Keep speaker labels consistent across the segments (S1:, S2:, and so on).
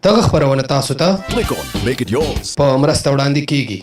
S1: دغه خپرونه تاسو ته
S2: Click on Make It Yours.
S1: په مرسته وړاندې کیږي.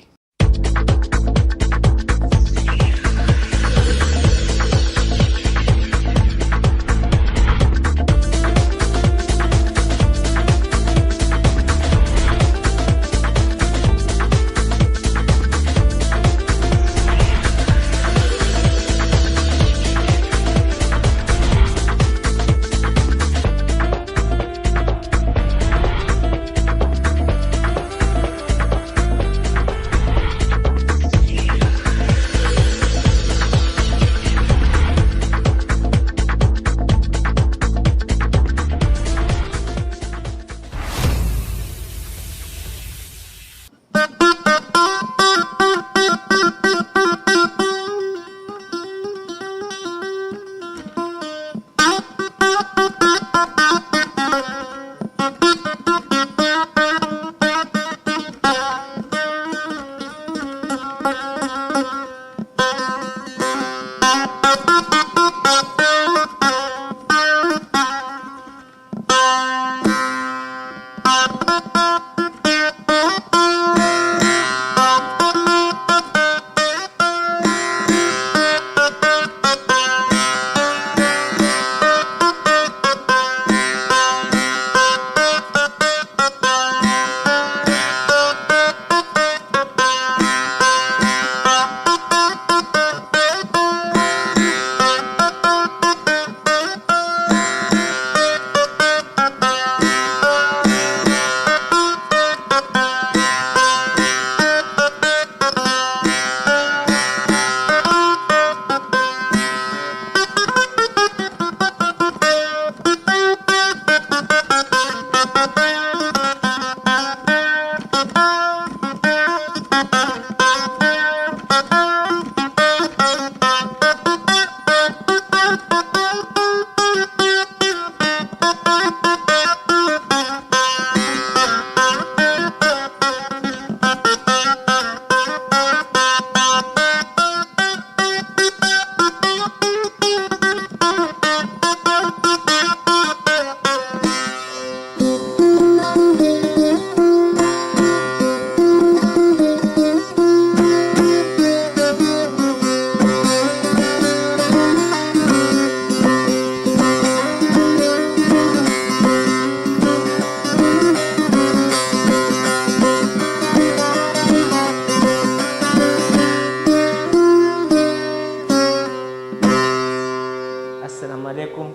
S3: السلام علیکم.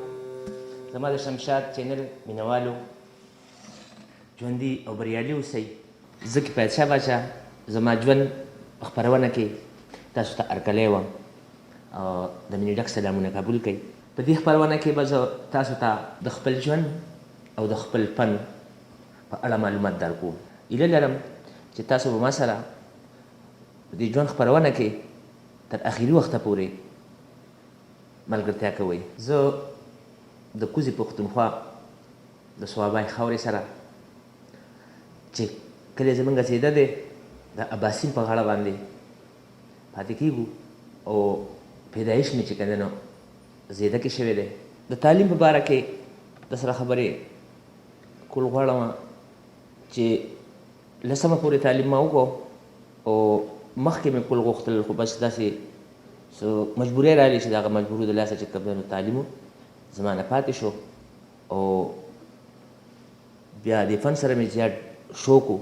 S3: زما د شمشاد چینل مینوالو ژوندي او بریالي اوسئ. زه کفایت شاه باچا زما ژوند په خپرونه کې تاسو ته هرکلی وم او د مینې ډک سلامونه قبول کړئ. په دې خپرونه کې به زه تاسو ته د خپل ژوند او د خپل فن په اړه معلومات درکوم. هیله لرم چې تاسو به ما سره په دې ژوند خپرونه کې تر اخري وخته پورې ملګرتیا کوئ. زه د کوزې پښتونخوا د صوابای خاورې سره چې کلی زموږ سیده دی د اباسین په غاړه باندې پاتې کېږو او پیدایش مې چې کنه نو زیده کې شوی دی. د تعلیم په باره کې درسره خبرې کول غواړم چې لسمه پورې تعلیم ما وکړو او مخکې مې کول غوښتل خو بس داسې مجبورۍ راغلې چې د هغه مجبورو د لاسه چې کوم دی نو تعلیم زما نه پاتې شو او بیا د فن سره مې زیات شوق و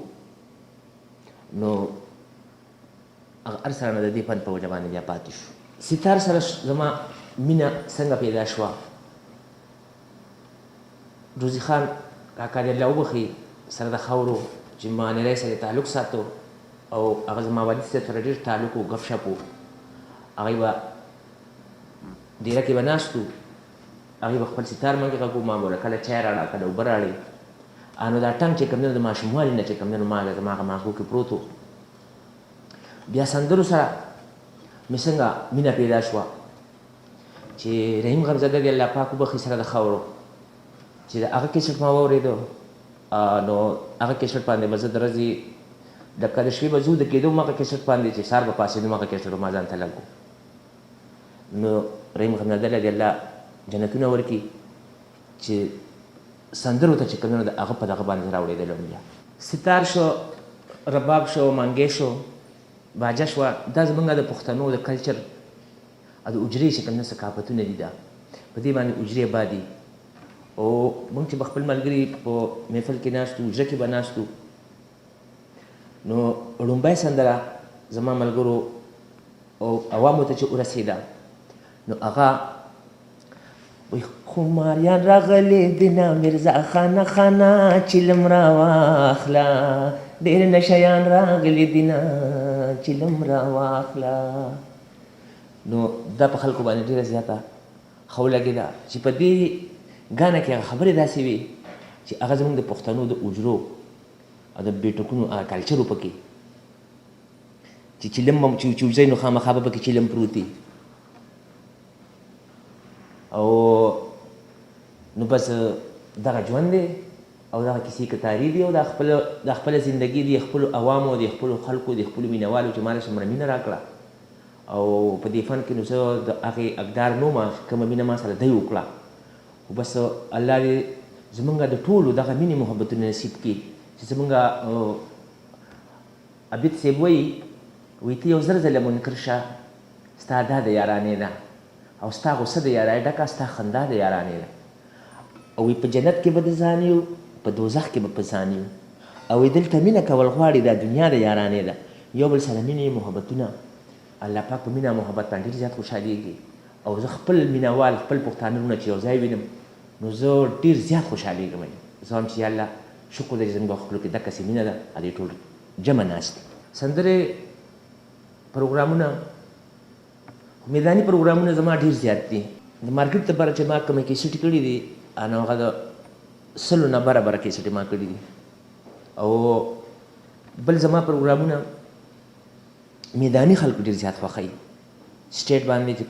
S3: نو هغه هر سره نه د دې فن په وجه باندې بیا پاتې شو. ستار سره زما مینه څنګه پیدا شوه؟ روزي خان کاکا دې الله وبخي سره د خاورو چې مانیری سره تعلق ساتو او هغه زما والد سره سره ډېر تعلق و ګپ شپ و. هغوی به ډېره کې به ناست وو، هغوی به خپل ستار منګې غږ و، ما به کله چای راړه کله اوبه راړې. نو دا ټنګ چې کوم دی د ماشوموالي نه چې کوم دی نو ما زما هغه ماغزو کې پروت و. بیا سندرو سره مې څنګه مینه پیدا شوه چې رحیم غمزاده دې الله پاک وبخي سره د خاورو چې د هغه کیسټ ما واورېدو نو هغه کیسټ باندې به زه د ورځې د کله شپې به ځو د کېدو مغه کیسټ باندې چې سهار به پاڅېدو مغه کیسټ ما ځان ته لګو. نو رحیم غمزاده دې الله جنتونه ورکړي چې سندرو ته چې کوم نو د هغه په دغه باندې راوړېدلی وم بیا ستار شو رباب شو مانګې شو باجه شوه دا زمونږ د پښتنو د کلچر د اجرې چې کوم نه ثقافتونه دي دا په دې باندې اجرې آبادي او موږ چې به خپل ملګري په محفل کې ناست وو اجره کې به ناست وو نو لومبۍ سندره زما ملګرو او عوامو ته چې ورسېده نو هغه وایي خماریان راغلي دینه مرزا خانه خانه چیلم راواخله ډېر نشیان راغلي دینه چیلم راواخله نو دا په خلکو باندې ډېره زیاته ښه ولګېده چې په دې ګانه کې هغه خبرې داسې وي چې هغه زموږ د پښتنو د اجرو او د بیټکونو هغه کلچر و پکې چې چیلم به چې وځئ نو خامخا به پکې چیلم پروت وي او نو بس دغه ژوند دی او دغه کیسې کتاري دي او دا خپله زندګي دي خپلو عوامو د خپلو خلکو د خپلو مینهوالو چې ما له څومره مینه راکړه او په دې فن کې نو زه د هغې حقدار نه وم کومه مینه ما سره دی وکړه خو بس الله دې زمونږ د ټولو دغه مینې محبتونه نصیب کړي چې زمونږ عبید صاحب وایي ته یو زر ځله منکر شه ستا دا د یارانې ده او ستا غصه د یارانې ډکه ستا خندا د یارانې ده او په جنت کې به د ځان یو په دوزخ کې به په ځان یو او دلته مینه کول غواړي دا دنیا د یارانې ده یو بل سره مینې محبتونه الله پاک په مینه محبت باندې ډېر زیات خوشحالېږي او زه خپل مینهوال خپل پښتانه وروڼه چې یو ځای وینم نو زه ډېر زیات خوشحالېږم زه هم چې یا الله شکر دی چې زموږ په خپلو کې دقسې مینه ده هغې ټول جمع ناست دي سندرې پروګرامونه میداني پروګرامونه زما ډېر زیات دي د مارکیټ لپاره چې ما کومې کیسټې کړي دي نو هغه د 100 نه برابره کیسټې ما کړي دي او بل زما پروګرامونه میداني خلکو ډېر زیات خوښوي سټیټ باندې چې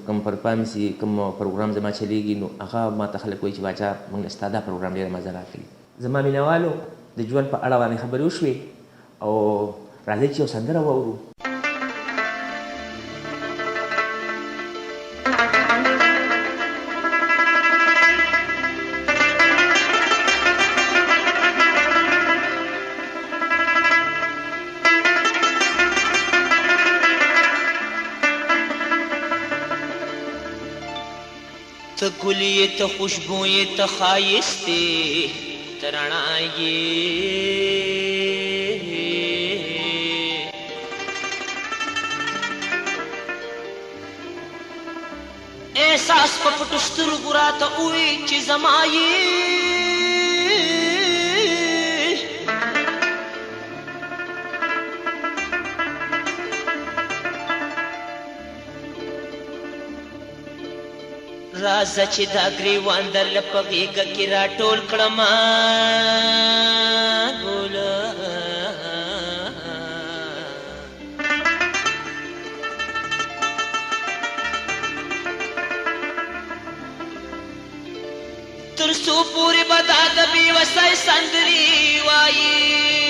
S3: کوم پرفارمنس کوم پروګرام زما چلیږي نو هغه ما ته خلک وایي چې باچا موږ ستا دا پروګرام ډېره مزه راکړي زما مینهوالو د ژوند په اړه باندې خبرې وشوې او راځئ چې یو سندره واورو
S2: ته ګل یې ته خوشبو یې ته ښایست یې ته رڼا یې احساس په پټو سترګو راته ووایي چې زما یې راځه چې دا ګریوان درله په غېږه کې راټول کړمه ګله تر څو پورې به دا د بېوسۍ سندرې وایي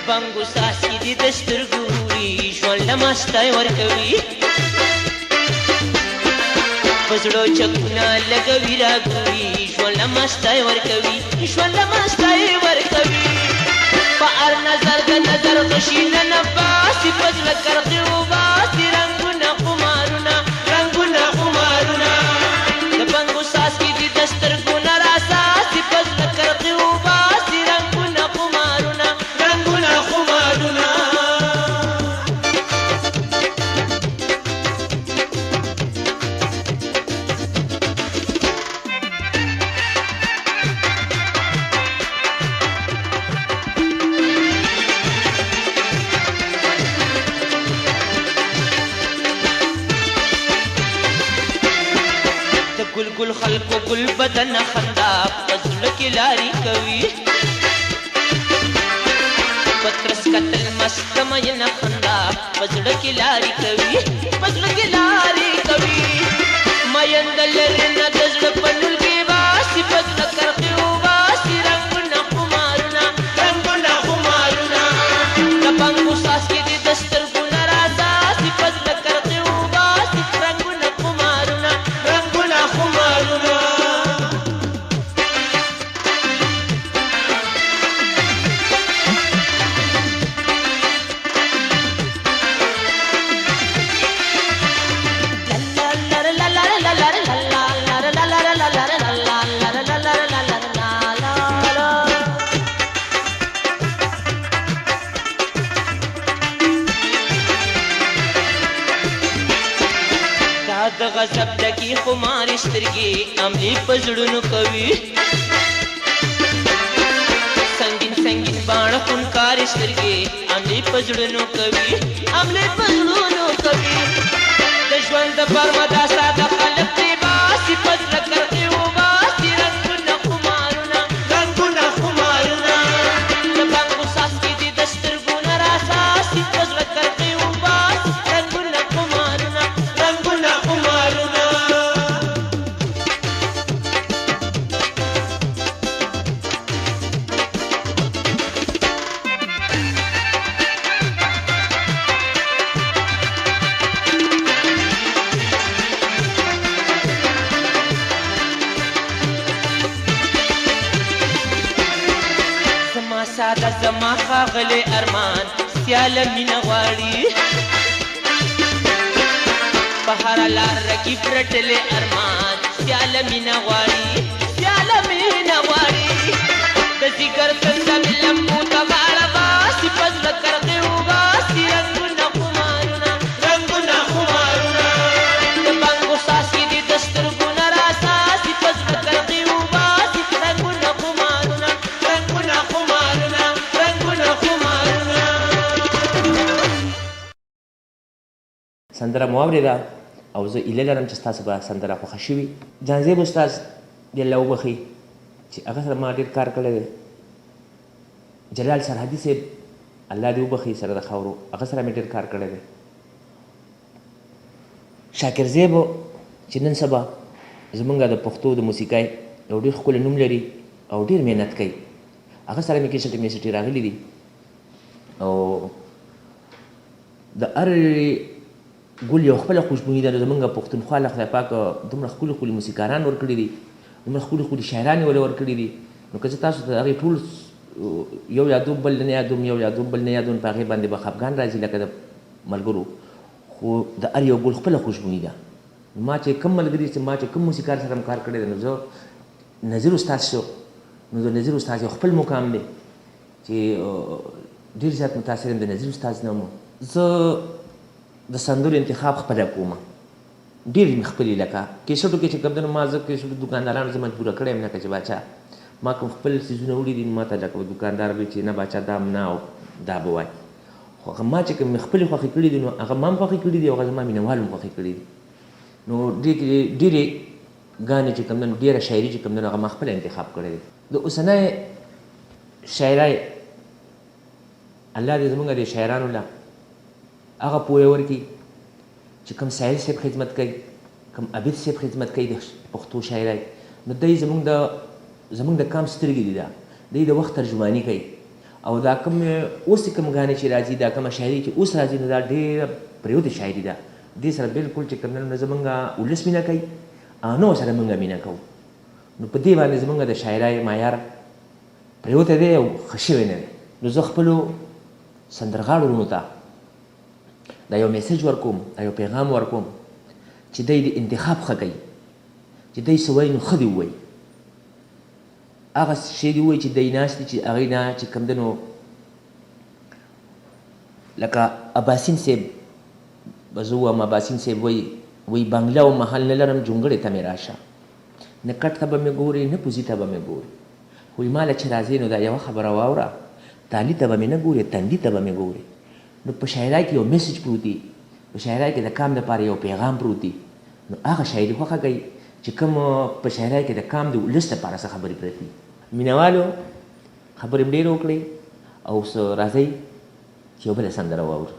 S2: بنګو ساسي دي د سترګو وړي ژوند له مستۍ ورکوي په زړو چکونه لګوي راګوري ژوند له مستۍ ورکوي ژوند له مستۍ ورکوي فار نظر د نظر غشینه نه باسي پزړه کرغې وباسي رنګونه قمارونه رنګونه قمارونه د بنګو څاڅکي دي د سترګو نه راساسي پزړه کرغې وباسي رنګونه قمارونه رنګونه قمارونه ګل ګل خلکو ګل بدن خندا پزړه کې لاري کوي پترس کتل مست مین خندا پزړه کې لاري کوي پزړه کې لاري کوي مین دلر نه د زړه پنول کې واسي پزړه کرخي واسي رنگونه قمارونه رنگونه قمارونه د بنګو ساس کې د دسترګو نه راساسي پزړه کرخي واسي رنگونه قمارونه رنگونه قمارونه د غضب ډکې خمارې سترګې عملې په زړونو کوي سنګین سنګین باڼه خونکارې سترګې عملې په زړونو کوي عملې په زړونو کوي د ژوند د برمدا ساده خلک پرې باسي په زړه کرغې وباسي رنګونه قمارونه رنګونه قمارونه د بنګو څاڅکي دي د سترګو نه راساسي په زړه کرغې وباسي رنګونه قمارونه رنګونه قمارونه زما ساده زما ښاغلی ارمان سیاله مینه غواړي په هره لار رقیب رټلی ارمان سیاله مینه غواړي سیاله مینه غواړي د ځیګر تنده مې لمبو ته غاړه باسي په زړه کرغې وباسي رنګونه قمارونه رنګونه قمارونه د بنګو څاڅکي دي د سترګو نه راساسي په زړه کرغې وباسي رنګونه قمارونه رنګونه قمارونه رنګونه قمارونه
S3: سندره مو واورېده او زه ایله لرم چې ستاسو به سندره خوښه شوي جانزیب استاد دې الله وبخي چې هغه سره ما ډېر کار کړی دی جلال سرحدي صاحب الله دې وبخي سره د خاورو هغه سره مې ډېر کار کړی دی شاکر زیب چې نن سبا زمونږ د پښتو د موسیقۍ یو ډېر ښکلی نوم لري او ډېر محنت کوي هغه سره مې کیسټې میسټې راغلي دي او د هر ګل یو خپله خوشبويي ده نو زمونږ پښتونخوا له خدای پاک دومره ښکلي ښکلي موسیقاران ورکړي دي دومره ښکلي ښکلي شاعران یې ولې ورکړي دي نو که زه تاسو ته هغې ټول یو یادوم بل نه یادوم یو یادوم بل نه یادوم په هغې باندې به خفګان راځي لکه د ملګرو خو د هر یو ګل خپله خوشبويي ده ما چې کوم ملګري چې ما چې کوم موسیقار سره هم کار کړی دی نو زه نظیر استاد شو نو د نظیر استاد یو خپل مقام دی چې ډېر زیات متاثر یم د نظیر استاد نه مو زه د سندرو انتخاب خپله کوم ډېر مې خپلې لکه کیسټو کې چې کوم دی نو ما زه کیسټو دوکاندارانو زه مجبوره کړی یم لکه چې باچا ما کوم خپل څیزونه وړي دي ما ته لکه دوکاندار وایي چې نه باچا دا نه او دا به وایي خو هغه ما چې کوم مې خپلې خوښې کړي دي نو هغه ما هم خوښې کړي دي او هغه زما مینهوال هم خوښې کړي دي نو ډېرې ګانې چې کوم دی نو ډېره شاعري چې کوم دی نو هغه ما خپله انتخاب کړی دی د اوسنۍ شاعرۍ الله دې زموږ د شاعرانو له هغه پوهه ورکړي چې کوم ساحل صاحب خدمت کوي کوم عبید صاحب خدمت کوي د پښتو شاعرۍ نو دی زموږ د کام سترګې دي دا دی د وخت ترجماني کوي او دا کوم اوس کوم غانې چې راځي دا کومه شاعري چې اوس راځي نو دا ډېره پرېوتې شاعري ده دې سره بالکل چې کوم نه زموږ ولس مینه کوي نو سره موږ مینه کوو نو په دې باندې زموږ د شاعرۍ معیار پرېوتی دی او ښه شوی نه دی نو زه خپلو سندرغاړو وروڼو ته دا یو میسج ورکوم، دا یو پیغام ورکوم چې دی د انتخاب ښه کوي، چې دی څه وایي نو ښه دې ووایي، هغه شی دې ووایي چې دی ناست دي چې هغې نه چې کوم دی نو لکه اباسین صاحب به زه ووایم، اباسین صاحب وایي بنګله او محل نه لرم جونګړې ته مې راشه، نه کټ ته به مې ګورې نه پوزي ته به مې ګورې، وایي ماله چې راځې نو دا یوه خبره واوره، تالي ته به مې نه ګورې تندي ته به مې ګورې. نو په شاعرۍ کې یو میسج پروت دی، په شاعرۍ کې د کام دپاره یو پیغام پروت دی، نو هغه شاعري خوښه کوي چې کوم په شاعرۍ کې د کام د ولس دپاره څه خبرې پرتې دي. مینهوالو خبرې م ډېرې وکړې او اوس راځئ چې یو بله سندره واورو.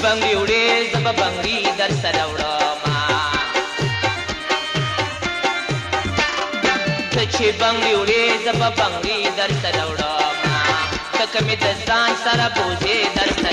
S2: بنگړي وړې زما بنگړي در سره وړما ته چې بنگړي وړې زما بنگړي در سره وړما ته کمې د ځان سره بوزې در سره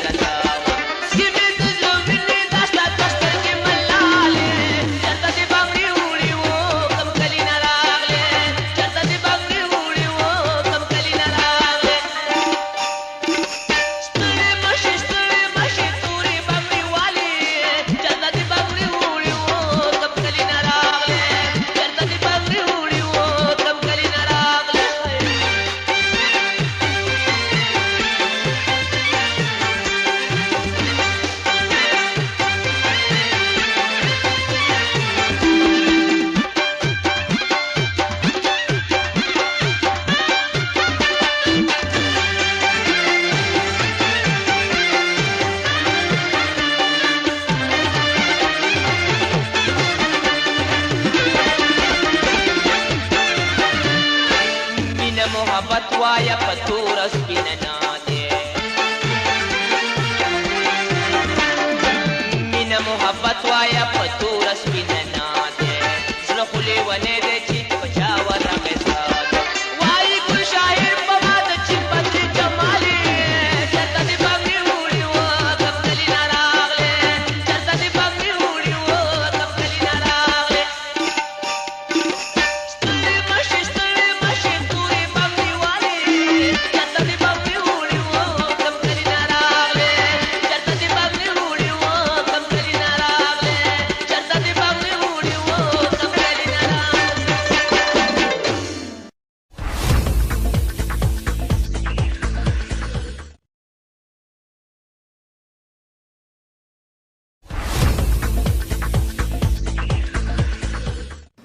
S2: نادي من محبت ويا فتور سبين نادي زلخلي ونادي تشيك بجاور غزاد واي كل شاعر بماد تشبت جمالي جرتني بامي ولي وقبلي نراغلي جرتني بامي ولي وقبلي نراغلي ستري ماشي توري بامي والي جرتني بامي ولي وقبلي نراغلي جرتني بامي ولي وقبلي نراغلي جرتني بامي ولي وقبلي نراغلي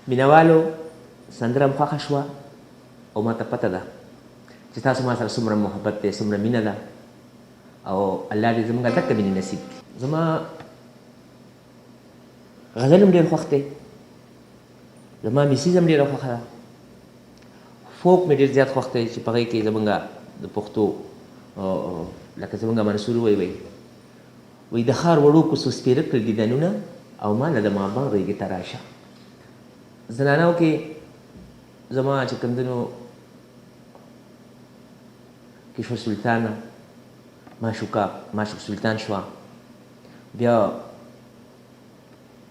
S3: مینوالو سندره مو خوښه شوه او ماته پته ده چې تاسو ما سره څومره محبت دی څومره مینه ده او الله دې زموږ دکه مینې نصیب کړي زما غزل هم ډېر خوښ دی زما میسیز هم ډېره خوښه ده فوک مې ډېر زیات خوښ دی چې په هغې کې زموږ د پښتو لکه زموږ منصور وایي د ښار وړو کوڅو سپېره کړل دیدنونه او ما له د مابان غېږې ته راشه زنانو کې زما چې کوم دنو کشور سلطانه معشوق سلطان شوه بیا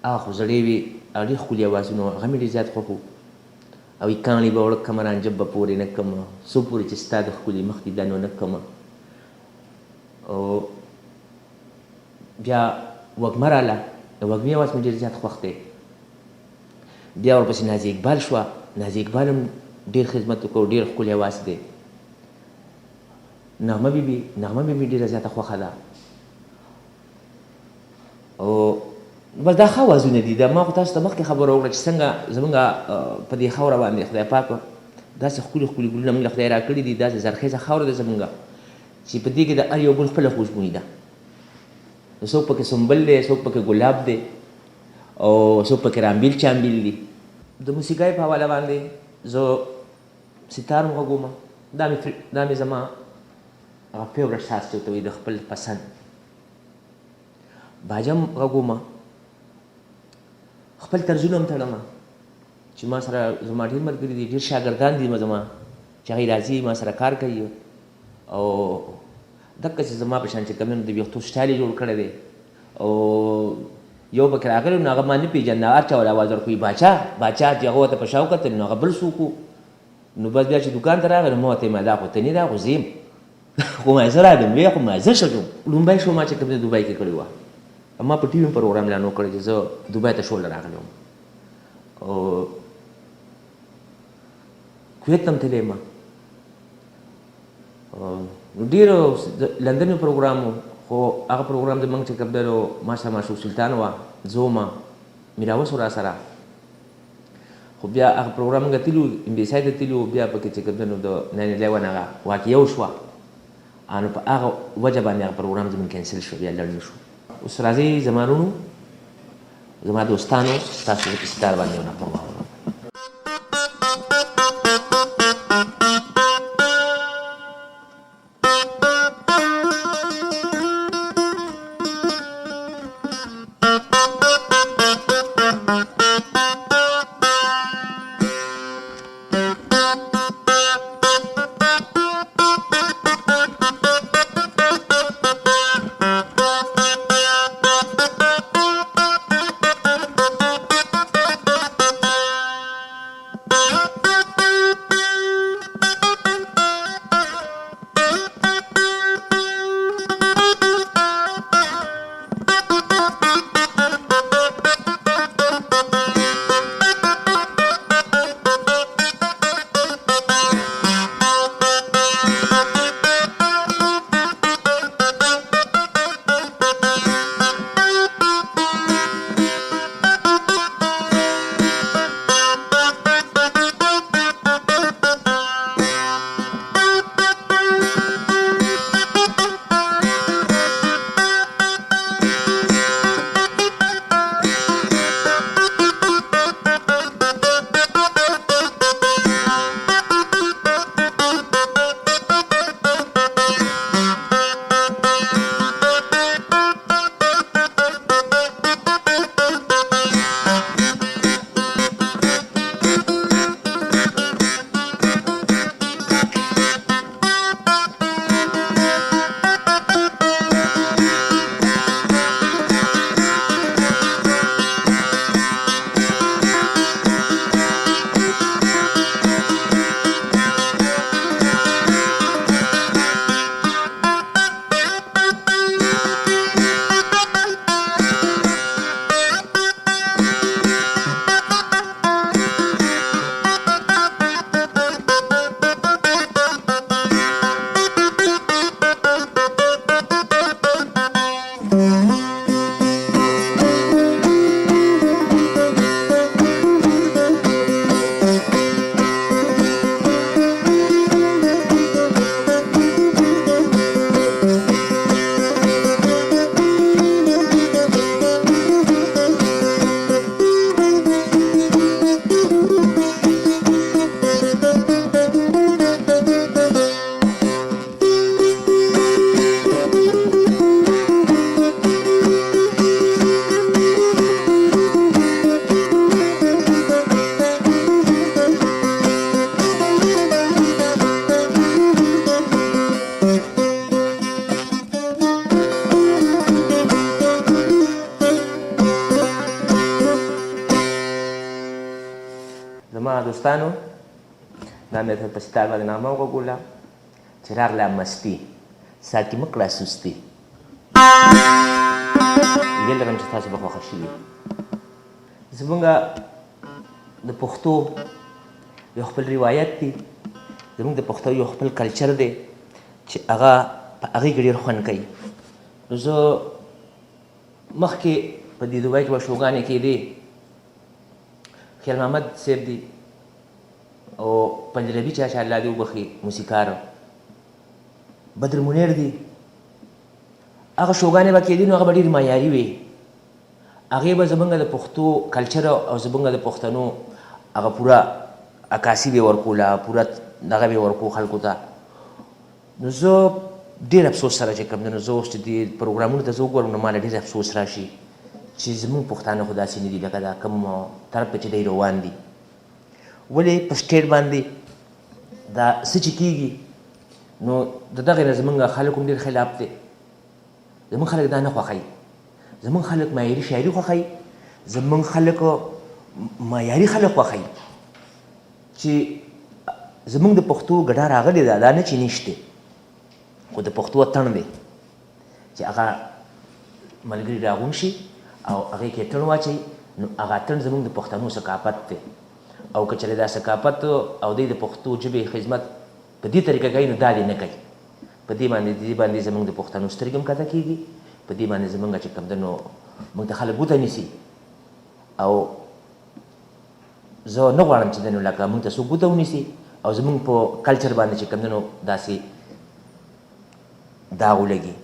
S3: هغه خو زړې وې او ډېر ښکلي اوازونه هغه مې ډېر زیات خوښ وو او یې کاڼي به وړکم رانجب به پورې نه کړم څو پورې چې ستا د ښکلي مخ دیدن ونه کړم او بیا وږمه راله د وږمې اواز مې ډېر زیات خوښ دی بیا ورپسې نازي اقبال شوه نازي اقبال هم ډېر خدمت وکړو ډېر ښکلی اواز دی نغمه بیبي ډېره زیاته خوښه ده او بس دا ښه اوازونه دي دا ما خو تاسو ته مخکې خبره وکړه چې څنګه زمونږ په دې خاوره باندې خدای پاک داسې ښکلي ښکلي ګلونه موږ له خدای راکړي دي داسې زرخیزه خاوره ده زمونږ چې په دې کې د هر یو ګل خپله خوشبویي ده څوک پکې سنبل دی څوک پکې ګلاب دی او څوک پکې رامبیل چامبیل دي د موسیقۍ په حواله باندې زه ستار هم غږوم دا مې زما هغه فیورټ ساز چې ورته وایي د خپل پسند باجه هم غږوم خپل طرزونه هم تړم چې ما سره زما ډېر ملګري دي ډېر شاګردان دي زما چې هغوی راځي ما سره کار کوي او دقه چې زما په شان چې کوم د ویښتو سټایل یې جوړ کړی دی او یو پکې راغلی نو هغه ما نه پېژنده هر چا ورته اواز ورکوي باچا چې هغه ورته په شا وکتل نو هغه بل څوک نو بس بیا چې دوکان ته راغی نو ما ورته ویل دا خو ته نه دا خو زه یم خو ما زه راغلم ویې خو ما زه شګم لومبی شو ما چې کوم دی دوبۍ کې کړې وه ما په ټي وي پروګرام اعلان وکړی چې زه دوبۍ ته شو له راغلی وم او کویت ته هم تللی یم نو ډېرو لندن مې پروګرام و خو هغه پروګرام زموږ چې کوم دی نو ما سره معشوق سلطان وه زه ومه میراوس و را سره خو بیا هغه پروګرام موږ تللو امبیسای ته تللو بیا پکې چې کوم دی نو د 9/11 هغه واقعه وشوه نو په هغه وجه باندې هغه پروګرام زموږ کینسل شو بیا لړ نه شو اوس راځئ زما وروڼو زما دوستانو ستاسو په ستار باندې یو نغمه واورم دوستانو دا مې ته په ستار باندې نامه وګوله چې راغله مستي ساقي مه کړه سستي هیله لرم چې تاسو به خوښه شوي زمونږ د پښتو یو خپل روایت دی زمونږ د پښتو یو خپل کلچر دی چې هغه په هغې کې ډېر خوند کوي نو زه مخکې په دې دوبۍ کې به شوګانې کېدې خیال محمد صاحب دی او پنجربي چا چې الله دې وبخي موسیقار بدر منیر دی هغه شوګانې به کېدې نو هغه به ډېرې معیاري وې هغې به زمونږ د پښتو کلچر او زمونږ د پښتنو هغه پوره عکاسي به ورکوله پوره دغه به ورکو خلکو ته نو زه ډېر افسوس سره چې کوم دی نو زه اوس چې دې پروګرامونو ته زه وګورم نو ماله ډېر افسوس راشي چې زمونږ پښتانه خو داسې نه دي لکه دا کوم طرف ته چې دی روان دي ولې په سټیټ باندې دا څه چې کېږي نو د دغې نه زمونږ خلک هم ډېر خلاف دی زمونږ خلک دا نه خوښوي زمونږ خلک معیاري شاعري خوښوي زمونږ خلک معیاري خلک خوښوي چې زمونږ د پښتو ګډا راغلې ده دا نه چې نشته خو د پښتو تن دی چې هغه ملګري راغون شي او هغې کې تن واچوي نو هغه تن زمونږ د پښتنو ثقافت دی او که چېرې دا ثقافت او دی د پښتو ژبې خدمت په دې طریقه کوي نو دا دې نه کوي په دې باندې زمونږ د پښتنو سترګې هم کته کېږي په دې باندې زمونږ چې کوم دی نو موږ ته خلک ګوته نیسي او زه نه غواړم چې دی نو لکه موږ ته څوک ګوته ونیسي او زمونږ په کلچر باندې چې کوم دی نو داسې داغ ولګي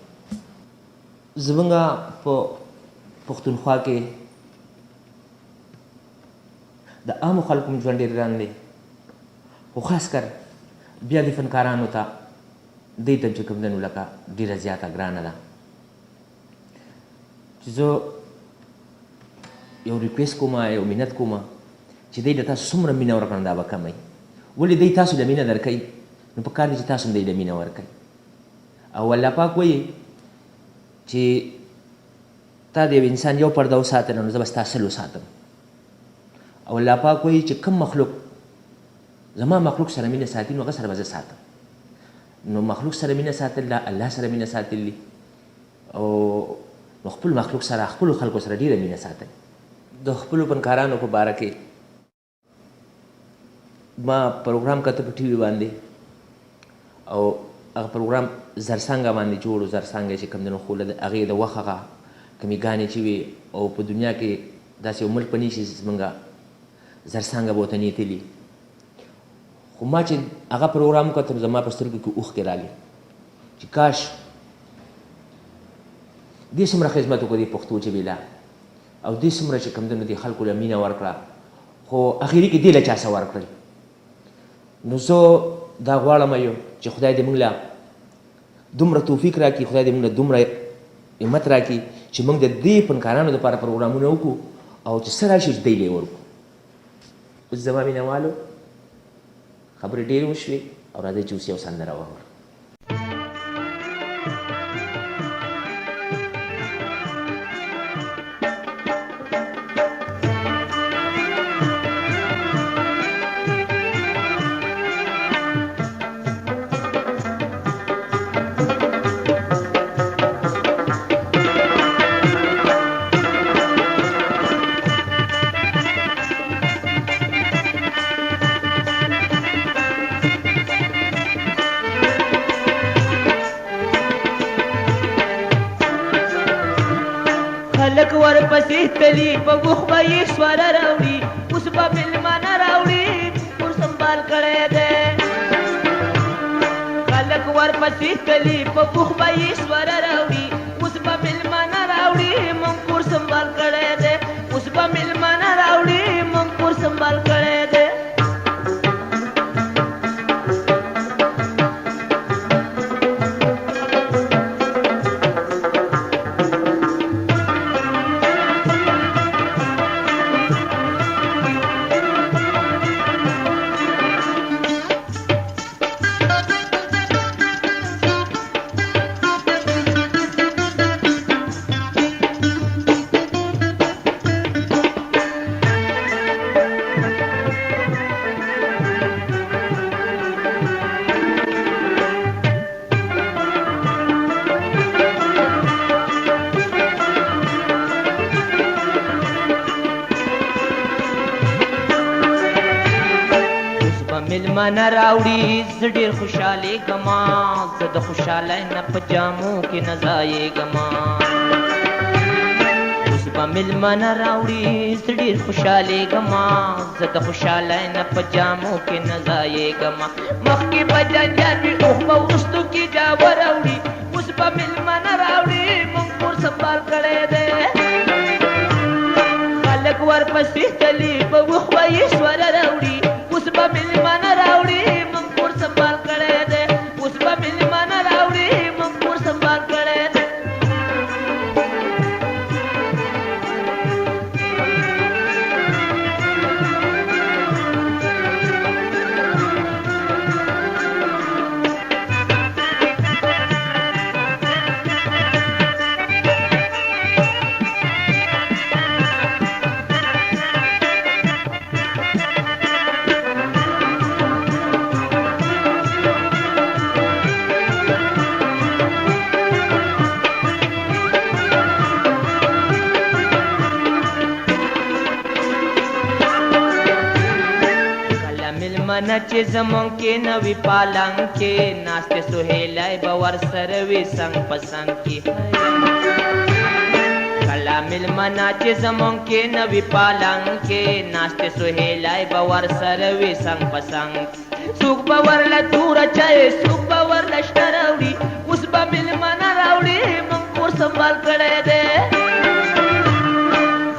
S3: زمونږ په پښتونخوا کې د عامو خلکو ژوند ډېر ګران دی خو خاص کر بیا د فنکارانو ته دوی ته چې کوم دی نو لکه ډېره زیاته ګرانه ده چې زه یو ریکویسټ کوم یو منت کوم چې دوی د تاسو څومره مینه ورکړم دا به کمی ولې دوی تاسو له مینه درکوي نو په کار دی چې تاسو هم دوی له مینه ورکوي او الله پاک وایي چې تا د یو انسان یو پرده وساتله نو زه به ستا سل وساتم او الله پاک وایي چې کوم مخلوق زما مخلوق سره مینه ساتي نو هغه سره به زه ساتم نو مخلوق سره مینه ساتل دا الله سره مینه ساتل دي او نو خپل مخلوق سره خپلو خلکو سره ډېره مینه ساتل د خپلو فنکارانو په باره کې ما پروګرام کته په ټي وي باندې او هغه پروګرام زرڅانګه باندې جوړ و زرڅانګه چې کوم دی نو خو هغې د وخت هغه کمې ګانې چې وي او په دنیا کې داسې یو ملک به نه شي زمونږ زرڅانګه به ورته نیتلي خو ما چې هغه پروګرام وکړ نو زما په سترګو کې اوښکې راغلې چې کاش دې څومره خدمت وکړو دې پښتو ژبې له او دې څومره چې کوم دی نو دې خلکو له مینه ورکړه خو اخري کې دې له چا څه ورکړل نو زه دا غواړم یو چې خدای دې موږ له دومره توفیق راکړي خدای دې موږ له دومره همت راکړي چې موږ د دې فنکارانو دپاره پروګرامونه وکړو او چې څه راشي چې دی له یې ورکړو اوس زما مینهوالو خبرې ډېرې وشوې او راځئ چې اوس یو سندره واورو
S2: خلک ورپسې تلي په وخ به یې سواره راوړي اوس به مېلمانه راوړي کور سنبال کړی دی خلک ورپسې تلي په وخ به یې سواره راوړي اوس به مېلمانه راوړي مونږ کور سنبال کړی دی اوس به مېلمانه راوړي مونږ کور سنبال کړی دی مېلمانه راوړي زه ډېر خوشحالېږمه زه د خوشحالۍ نه په جامو کې نه ځایېږمه اوس به مېلمانه راوړي زه ډېر خوشحالېږمه زه د خوشحالۍ نه په جامو کې نه ځایېږمه مخکې به جنجال وي اوښ به وروستو کې جاوه راوړي اوس به مېلمانه راوړي موږ کور سنبال کړی دی خلک ورپسې تلي به وخ به یې سوره راوړي اوس به مېلمانه راوړي موږ کور سنبال کړی دی اوس به مېلمانه راوړي موږ کور سنبال کړی دی مېلمانه چې زمونږ کې نه وي پالنګ کې ناستې سهیلی به ورسره وي څنګ په څنګ کې کله مېلمانه چې زمونږ کې نه وي پالنګ کې ناستې سهیلی به ورسره وي څنګ په څنګ څوک به ورله توره چای څوک به ورله شنه راوړي اوس به مېلمانه راوړي موږ کور سنبال کړی دی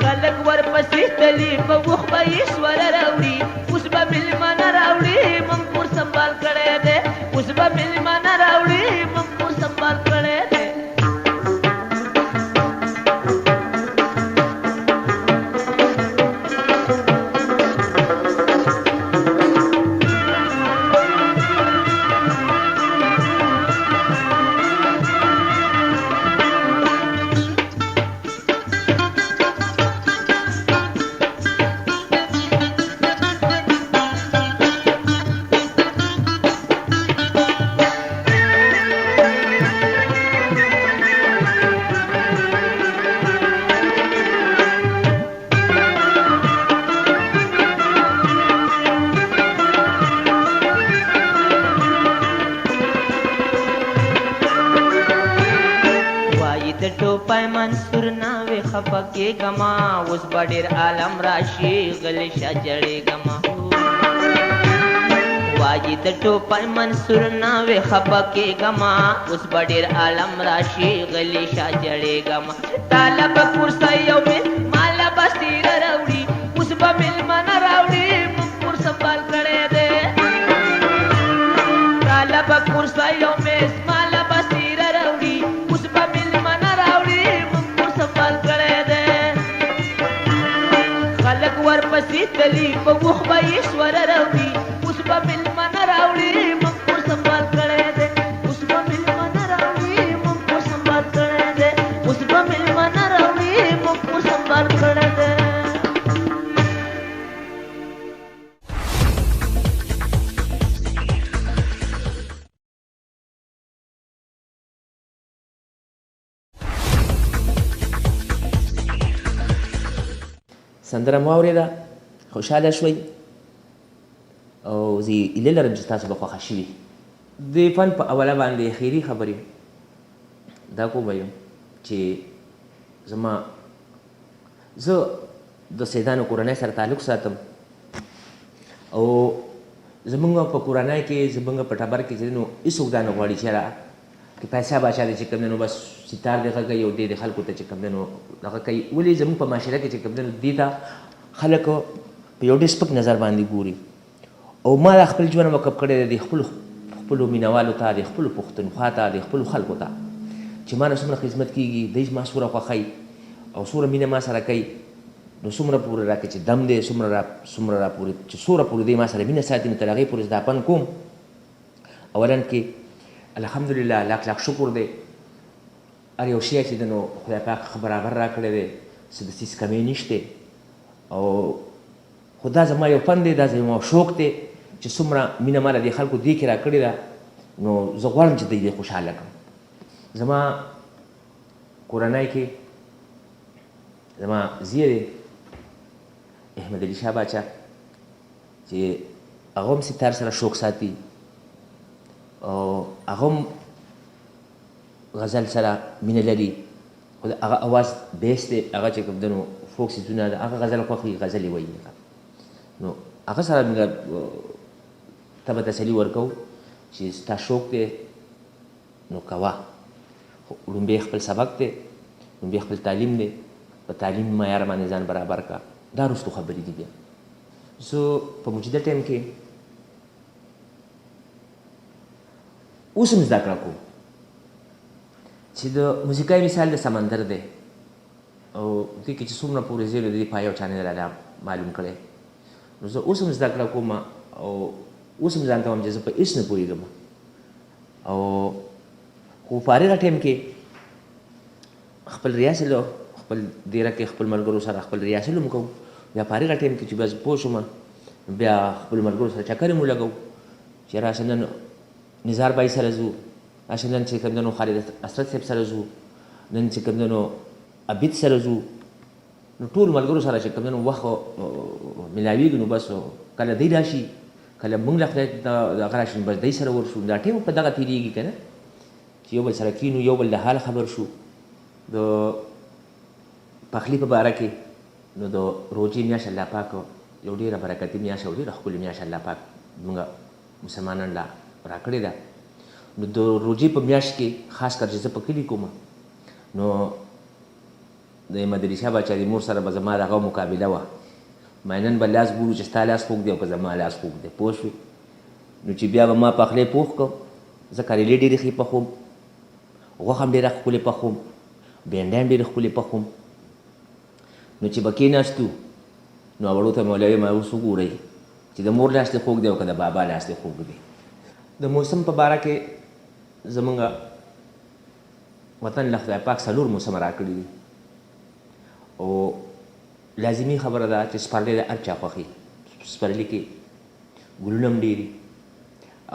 S2: خلک ورپسې تلي په وخ به یې سوره راوړي اوس به مېلمانه راوړي موږ کور سنبال کړی دی اوس به مېلمانه راوړي موږ کور سنبال کړی دی ټوپای منصور ناوې خفه کېږمه اوس به ډېر عالم راشي غلی شه جړېږمه وایي د ټوپای منصور ناوې خفه کېږمه اوس به ډېر عالم راشي غلی شه جړېږمه تاله به کورسۍ یو مې ماله به سیره راوړي اوس به مېلمانه راوړي موږ کور سنبال کړی دی تاله به کورسۍ یو مې ماله به سیره راوړي اوس به مېلمانه راوړي موږ کور سنبال کړی دی خلک ورپسې تلي په وخ به یې سوره راوړي اوس به مېلمانه راوړي موږ کور سنبال کړی دی اوس به مېلمانه راوړي موږ کور سنبال کړی دی اوس به مېلمانه راوړي موږ کور سنبال کړی دی
S3: سندره مو اورېده خوشحاله شوئ او زه هیله لرم چې تاسو به خوښه شوي د فن په اوله باندې خیري خبرې دا کوم یم چې زه د سیدانو کورنۍ سره تعلق ساتم او زمونږ په کورنۍ کې زمونږ په ټبر کې چې نو هېڅوک دا نه غواړي چې را که پیسه باچا دی چې کوم دی نو بس ستار دغه کوي او د خلکو ته چې کوم دی نو دغه کوي ولې زموږ په معاشره کې چې کوم دی نو دې ته خلک په یو ډېر سپک نظر باندې ګوري او ما دا خپل ژوند وقف کړی دی د خپلو مینوالو ته د خپلو پښتونخوا ته د خپلو خلکو ته چې ما نه څومره خدمت کېږي دی ما څومره خوښوي او څومره مینه ما سره کوي نو څومره پورې راکړي چې دم دی څومره را پورې چې څومره پورې دی ما سره مینه ساتي نو تر هغې پورې زه دا پند کوم اولا کې الحمدلله لاک شکر دی هر یو شی چې دی نو خدای پاک برابر راکړی دی څه د څیز کمی نشته او خو دا زما یو فن دی دا زما شوق دی چې څومره مینه ما له دې خلکو دې کې راکړې ده نو زه غواړم چې دوی دې خوشحاله کړم زما کورنۍ کې زما زوی دی احمد علي شاه باچا چې هغه هم ستار سره شوق ساتي او هغه هم غزل سره مینه لري خو د هغه اواز بیس دی هغه چې کوم دنو فوک سیزونه ده هغه غزل خوښوي غزل یې وایي نو هغه سره موږ ته به تسلي ورکوو چې ستا شوق دی نو کوه خو لومبی خپل سبق دی لومبی خپل تعلیم دی په تعلیم معیار باندې ځان برابر کا دا وروستو خبرې دي بیا زه په موجوده ټایم کې اوس هم زده کړه کوم چې د موسیقۍ مثال د سمندر دی او دې کې چې څومره پورې زه د دې پایه او چانې راله معلوم کړی نو زه اوس هم زده کړه کوم او اوس هم ځان ته وایم چې زه په هېڅ نه پوهېږم او خو فارغه ټایم کې خپل ریاسلو خپل دیره کې خپل ملګرو سره خپل ریاسلو هم کوو بیا فارغه ټایم کې چې بیا زه پوه شوم بیا خپل ملګرو سره چکرې مو لګوو چې راشه نن نزار بای سره ځو راشه نن چې کوم دی نو خالد اسرت صاحب سره ځو نن چې کوم دی نو عبید سره ځو نو ټول ملګرو سره چې کوم دی نو وخت میلاویږي نو بس کله دی راشي کله موږ له خدای دغه راشي بس دی سره ورشو دا ټیم په دغه تېرېږي که نه چې یو بل سره کینو یو بل د حال خبر شو د پخلي په باره کې نو د روژې میاشت الله پاک یو ډېره برکتي میاشت او ډېره ښکلې میاشت الله پاک موږ مسلمانانو له راکړې ده نو د روژې په میاشت کې خاص کر چې زه په کلي کوم نو د احمد علي شاه باچا د مور سره به زما دغه مقابله وه ما نن به لاس ګورو چې ستا لاس خوږ دی او که زما لاس خوږ دی پوه شوې نو چې بیا به ما پخلی پوخ کړم زه کریلې ډېرې ښې پخوم غوښه هم ډېره ښکلې پخوم بینډۍ هم ډېرې ښکلې پخوم نو چې به کېناستو نو اولو ته مې ویل ما اوس وګورئ چې د مور لاس دې خوږ دی او که د بابا لاس دې خوږ دی د موسم په باره کې زمونږ وطن له خدای پاک څلور موسم راکړي دي او لازمي خبره ده چې سپرلی د هر چا خوښي سپرلي کې ګلونه هم ډېري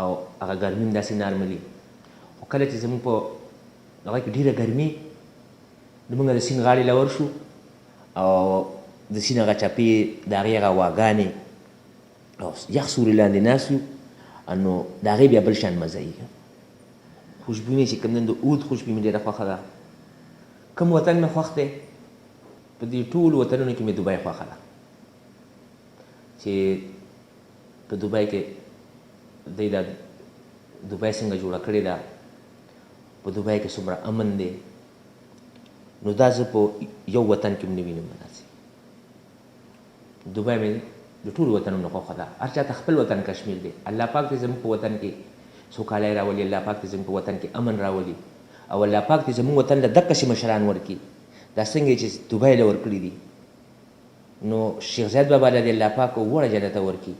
S3: او هغه ګرمي هم داسې نارملي خو کله چې زموږ په هغه کې ډېره ګرمي نو موږ د سیند غاړې له ورشو او د سیند هغه چپې د هغې هغه واګانې او یخ سوري لاندې ناست یو نو د هغې بیا بل شان مزه یي خوشبو مې چې کوم نن د عود خوشبو مې ډېره خوښه ده کوم وطن مې خوښ دی په دې ټولو وطنونو کې مې دوبۍ خوښه ده چې په دوبۍ کې دوی دا دوبۍ څنګه جوړه کړې ده په دوبۍ کې څومره امن دی نو دا زه په یو وطن کې هم نه وینم داسې دوبۍ مې د ټولو وطنونو خوښه ده هر چا ته خپل وطن کشمیر دی الله پاک دې زموږ په وطن کې سوکالی راولي الله پاک دې زموږ په وطن کې امن راولي او الله پاک دې زموږ وطن له دقسې مشران ورکړي دا څنګه چې دوبۍ له ورکړي دي نو شیخ زید بابا له دې الله پاک وړه جنته ورکړي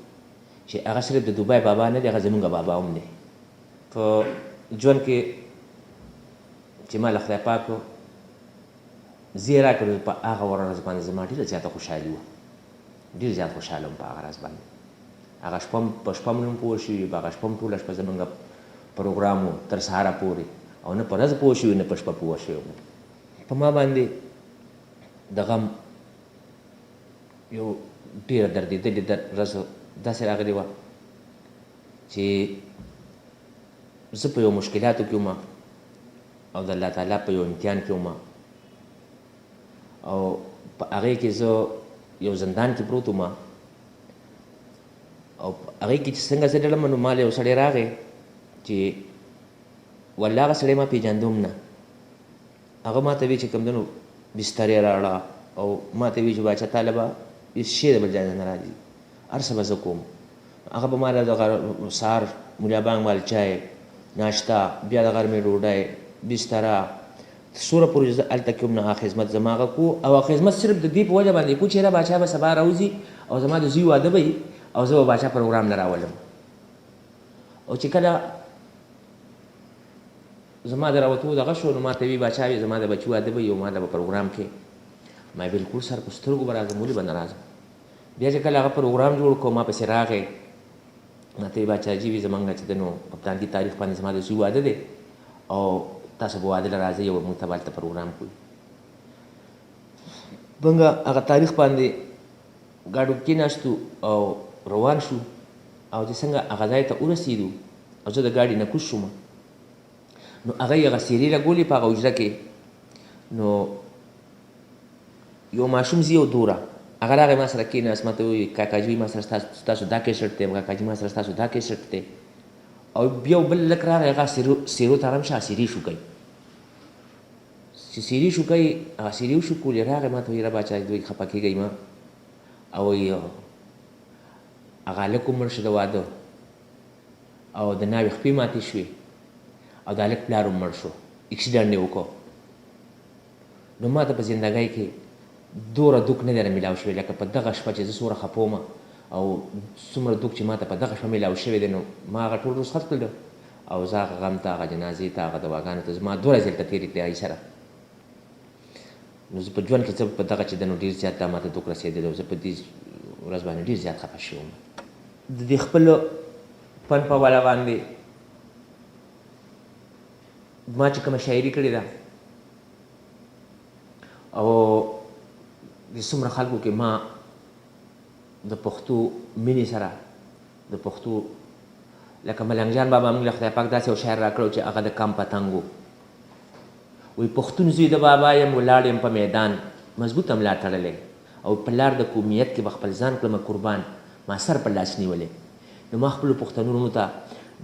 S3: چې هغه صرف د دوبۍ بابا نه دی هغه زموږ بابا هم دی په ژوند کې چې ما له خدای پاک زی راکړو په هغه ورځ باندې زما ډېره زیاته خوشحالي وه ډېر زیات خوشحاله وم په هغه ورځ باندې هغه شپه په شپه مې هم پوه شوي په هغه شپه هم ټوله شپه زموږ پروګرام و تر سهاره پورې او نه په ورځ پوه شوي نه په شپه پوه شوي په ما باندې د غم یو ډېره دردېدلې ورځ داسې راغلې وه چې زه په یو مشکلاتو کې وم او د الله تعالی په یو امتحان کې وم او په هغې کې زه یو زندان کې پروت وم او هغې کې چې څنګه زه ډلم نو ما له یو سړی راغی چې والله هغه سړی ما پېژندم نه هغه ما ته وی چې کوم دی نو بسترې راوړه او ما ته وی چې باچا تاله به هېڅ شی د بل ځای نه راځي هر څه به زه کوم هغه به ما له دغه سهار ملا بانګ مال چای ناشته بیا د غرمې ډوډۍ بستره څومره پورې زه هلته کې هم نه هغه خدمت زما هغه کو او هغه خدمت صرف د دې په وجه باندې کو چې یاره باچا به سبا راوځي او زما د زوی واده به وي او زه به باچا پروګرام نه راولم او چې کله زما د راوتو دغه شو نو ما ته وي باچا وي زما د بچي واده به وي او ما د به پروګرام کې ما بلکل سر په سترګو به راځم ولې به نه راځم بیا چې کله هغه پروګرام جوړ کړو ما پسې راغی ما ته وي باچا جي وي زمونږ چې دی نو په پلانکي تاریخ باندې زما د زوی واده دی او تاسو به واده له راځئ او موږ ته به هلته پروګرام کوي موږ هغه تاریخ باندې ګاډو کې کېناستو او روان شو او چې څنګه هغه ځای ته ورسېدو او زه د ګاډي نه کوز شوم نو هغه یې هغه سیرې لګولې په هغه حجره کې نو یو ماشوم زی او دوره هغه راغی ما سره کېناست ما ته وویل کاکاجي ما سره ستاسو دا کیسټ دی کاکاجي ما سره ستاسو دا کیسټ دی او بیا یو بل لک راغی هغه سیرو ته ارام شه سیرې شو کوي چې سیرې شو کوي هغه سیرې وشو کولې راغی ما ته وایي را باچا دوی خفه کېږئ ما او وایي هغه هلک ومړ شو د واده او د ناوې خپې ماتې شوې او د هلک پلار هم مړ شو اکسیډنټ یې وکړو نو ما ته په زندګۍ کې دوره دوک نه دی رامیلاو شوی لکه په دغه شپه چې زه څومره خفه وم او څومره دوک چې ما ته په دغه شپه میلاو شوی دی نو ما هغه ټول رخصت کړل او زه هغه غم ته هغه جنازې ته هغه دواګانو ته زما 2 ورځې هلته تېرې کړې هغې سره نو زه په ژوند کې زه په دغه چې د نو ډېر زیات دا ما ته دوک رسېدلی او زه په دې ورځ باندې ډېر زیات خفه شوی وم د دې خپل فن په والا باندې ما چې کومه شاعري کړې ده او د څومره خلکو کې ما د پښتو مینې سره د پښتو لکه ملنګ جان بابا موږ له خدای پاک داسې یو شاعر راکړی چې هغه د کم پتنګ و وایي پښتون زوی د بابا یم ولاړ یم په میدان مضبوطه ملا تړلی او په لار د قومیت کې به خپل ځان کړمه قربان ما سر په لاس نیولی نو ما خپلو پښتنونو ته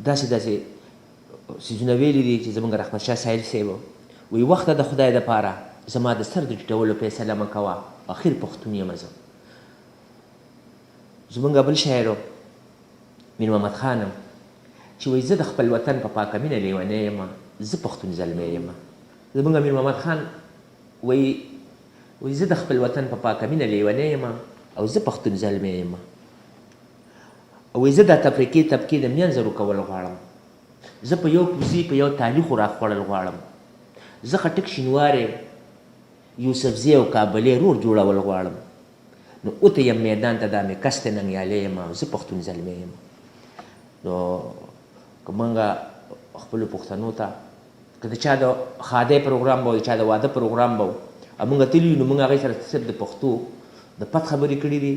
S3: داسې داسې څیزونه ویلي دي چې زموږ رحمت شاه سایل صاحب وایي وخته د خدای دپاره زما د سر د ټیټولو فیصله مه کوه اخر پښتون یم زه زموږ بل شاعر میر محمد خان چې وایي زه د خپل وطن په پاکه مینه لیونی یم زه پښتون زلمی یم زموږ میر محمد خان وایي زه د خپل وطن په پاکه مینه لیونی یم او زه پښتون زلمی یم او وایي زه د تفریقې طبقې د مینځرو کول غواړم زه په یو پوزي په یو تالي خوراک خوړل غواړم زه خټک شینواری یوسفزی او کابلې رور جوړول غواړم نو اوته یم میدان ته دا مې کست ننګیالی یم او زه پښتون زلمی یم نو که موږ خپلو پښتنو ته که د چا د ښادۍ پروګرام به و د چا د واده پروګرام به و او موږ تللي نو موږ هغې سره صرف د پښتو د پت خبرې کړي دي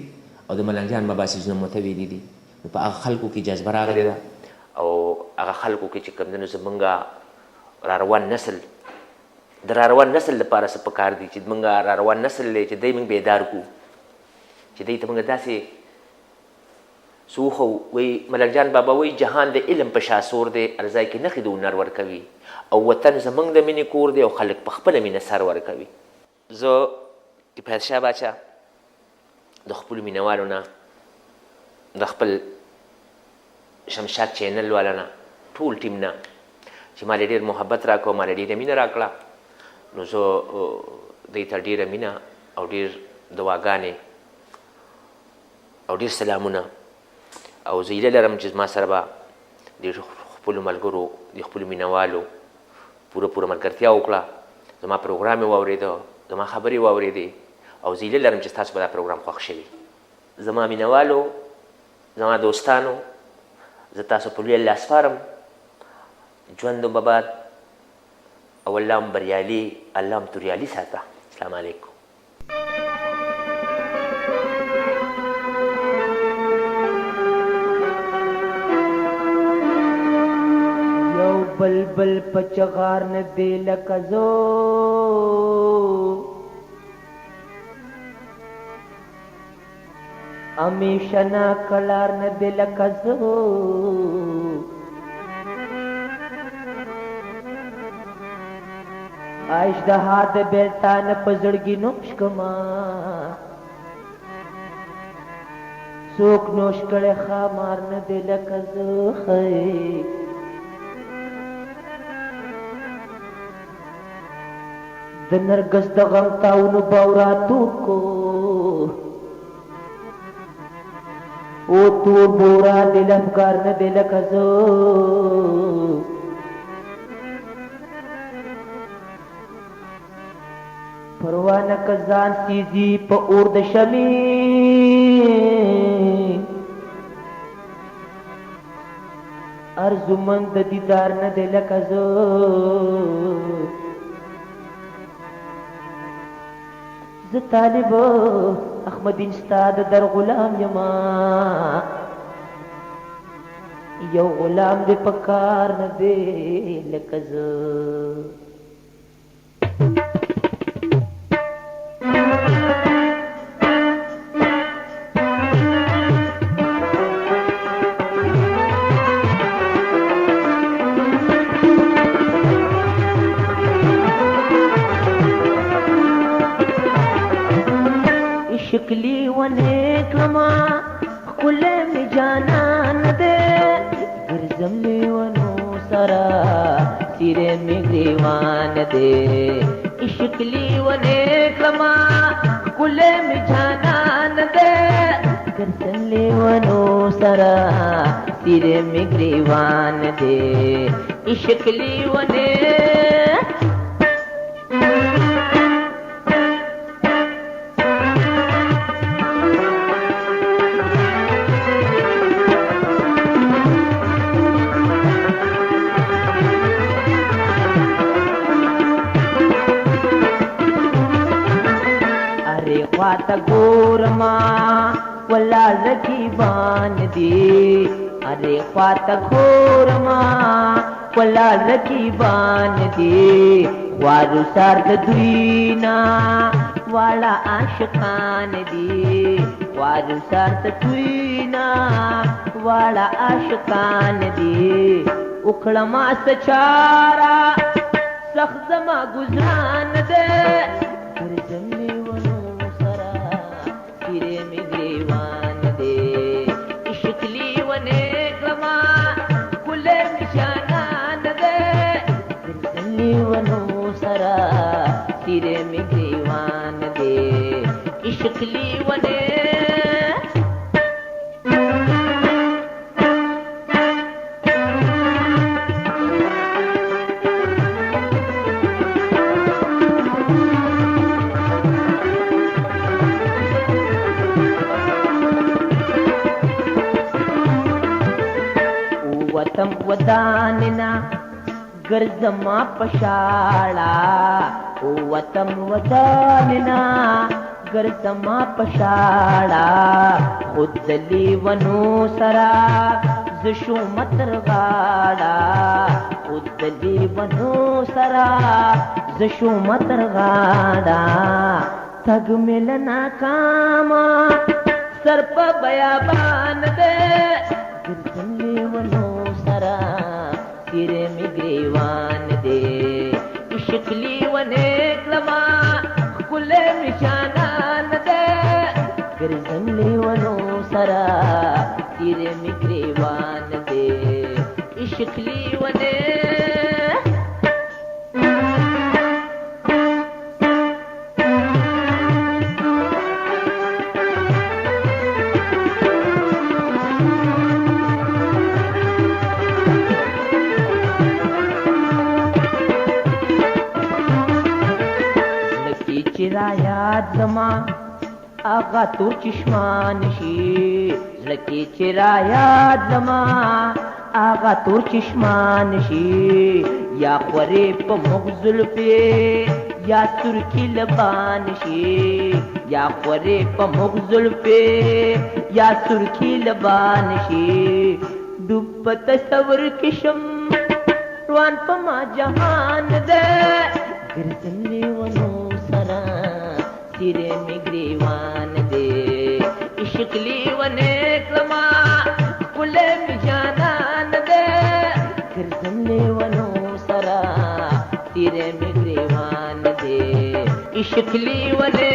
S3: او د ملنګ جان بابا څیزونه مو ته ویلي دي نو په هغه خلکو کې جذبه راغلې ده او هغه خلکو کې چې کوم دی نو زمونږ را روان نسل د را روان نسل لپاره څه پکار دي چې زمونږ را روان نسل دی چې دی موږ بیدار کړو چې دی ته موږ داسې څه وښو وایي ملک جان بابا وایي جهان د علم په شاسور دی هر ځای کې نښې د هنر ورکوي او وطن زموږ د مینې کور دی او خلک په خپله مینه سر ورکوي زه کفایت شاه باچا د خپلو مینهوالو نه د خپل شمشاد چینل والا نه ټول ټیم نه چې ما ډېر محبت راکړو ما ډېره مینه راکړه نو زه دوی ته ډېره مینه او ډېر دعاګانې او ډېر سلامونه او زه هیله لرم چې زما سره به د خپلو ملګرو د خپلو مینهوالو پوره ملګرتیا وکړه زما پروګرام یې واورېده زما خبرې واورېدې او زه هیله لرم چې ستاسو به دا پروګرام خوښ شوي زما مینهوالو زما دوستانو زه تاسو په لوی الله سپارم ژوند به باد او الله هم بریالي الله هم توریالي ساته السلام علیکم
S2: یو بلبل په چغار نه دی لکه زو همیشه نا کلار نه دی لکه زو اژدها د بیلتان په زړګي نوش کما څوک نوش کړی خامار نه دی لکه زه د نرګس د غم تاونو باوراتو کو او تور بورا دل افکار نه دی لکه زه پروانه کزان سیزی په اور د شمی ارزومند د دیدار نه دی لکه زه زه طالب احمدین ستا د در غلام یما
S3: یو غلام دې پکار نه دی لکه زه شکلی ونه کلما کله می جانان دے ګرځم لیونو سرا تیرے می گریوان دے شکلی ونه کلما کله می جانان دے ګرځم لیونو سرا تیرے می گریوان دے شکلی ونه خواته ګورما ولا رقیبان دی اره خواته ګورما ولا رقیبان دی وارو سر د دوینا والا عاشقان دی وارو سر د دوینا والا عاشقان دی وکړما سچارا سخت ما گزران دے تیرے میں گریوان دے شکلی ونے وطم وداننا ګرځما پشاړه وطم وداننا ګرځما پشاړه خود دلی ونو سرا زشو مترغاړه خود دلی ونو سرا زشو مترغاړه تګ ملنا کاما سر په بیابان دے ګرځملی ونو سرا تیرے می گریوان دے شکلی ونه کلما کله می جانان دے ګرځم لیونو سرا تیرے می گریوان دے شکلی ونه یاد زما آغا تور چشمان شي لکی چرا یاد زما آغا تور چشمان شي یا خوری په مغزل پی یا سرکی لبان شي یا خوری په مغزل پی یا سرکی لبان شي ډوب په تصور کشم روان په ما جهان ده ګرځم لیونو تیرے میں گریوان دے شکلی ونے کلما کلے میں جانان دے ګرځم لیونو سرا تیرے میں گریوان دے شکلی ونے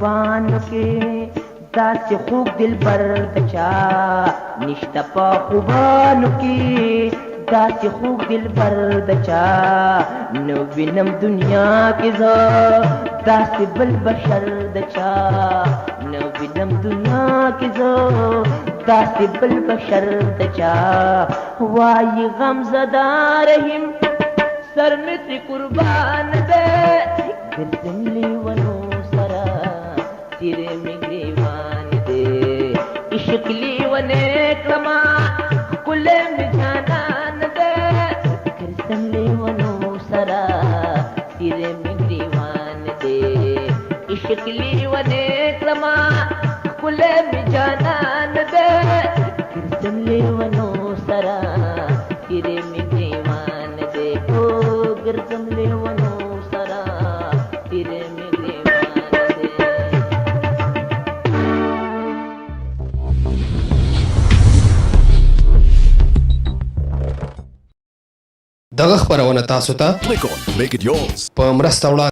S3: خوبانو کې داسې خوب دل بر بچا نشته په خوبانو کې داسې خوب دل بر بچا نو وینم دنیا کې زه داسې بل بشر دچا نو وینم دنیا کې زه داسې بل بشر دچا وای غم زدا رحم سر مې ترې قربان دی ګرځم لیونو سره تیرے میں گریوان
S2: ونه کړما ښکلی مې جانان ده ګرځم لیونو سره تیرې مې ګریوان دی عشق لیونې کړما ښکلی مې جانان ده ګرځم لیونو سره تیرې مې ګریوان دی او ګرځم لیونو سره تیرې مې ګریوان دی
S1: دغه خبرونه تاسو ته
S4: Click on Make It Yours.
S1: په مرسته وړاندې